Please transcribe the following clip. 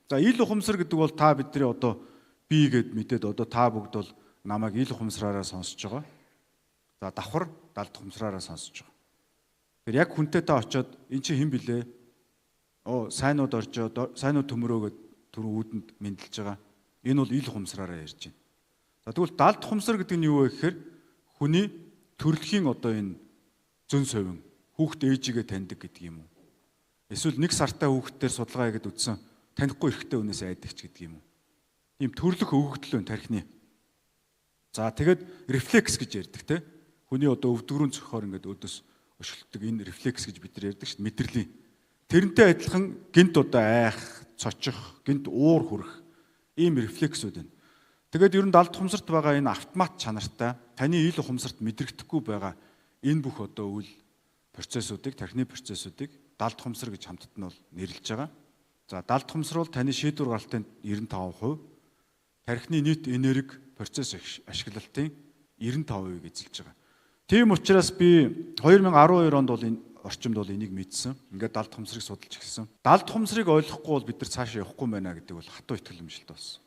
За ил ухамсар гэдэг бол та бидний одоо би гэд мэдээд одоо та бүгд бол намайг ил ухамсараараа сонсож байгаа. За давхар далд ухамсараараа сонсож байгаа. Тэр яг хүнтэй та очиод эн чи хэн блэ? Сайнууд оржоо, сайнууд төмөрөөгөө түрүү үүдэнд мэдлж байгаа. Энэ бол ил ухамсараараа ярьж байна. За тэгвэл далд ухамсар гэдэг нь юу вэ гэхээр хүний төрөлхийн одоо энэ зөн совин хүүхд ээжигээ таньдаг гэдэг юм уу? Эсвэл нэг сартаа хүүхдээр судалгаа хийгээд үтсэн танихгүй эрэгтэй хүнээс айдагч гэдэг юм уу? Ийм төрлөх өгөгдөл байна тархины. За тэгээд рефлекс гэж ярьдаг те. Хүний одоо өвдгөрүүн цохоор ингээд өдөөс өшгөлдөг энэ рефлекс гэж бид нар ярьдаг шүү дээ, мэдрэлийн. Тэрнтэй адилхан гинт одоо айх, цочих, гинт уур хүрэх ийм рефлексүүд байна. Тэгээд ер нь далд ухамсарт байгаа энэ автомат чанартай таны ил ухамсарт мэдрэгдэхгүй байгаа энэ бүх одоо үйл процессуудыг, тархины процессуудыг далд ухамсар гэж хамтд нь бол нэрлэж байгаа. За далд ухамсар бол таны шийдвэр гаргалтын 95%, тархины нийт энерги процесс ашиглалтын 95%-ийг эзэлж байгаа. Тийм учраас би 2012 онд бол энэ орчимд бол энийг мэдсэн. Ингээд далд ухамсарыг судалж эхэлсэн. Далд ухамсарыг ойлгохгүй бол бид нар цаашаа явахгүй байна гэдэг бол хатуу итгэл өмжилт болсон.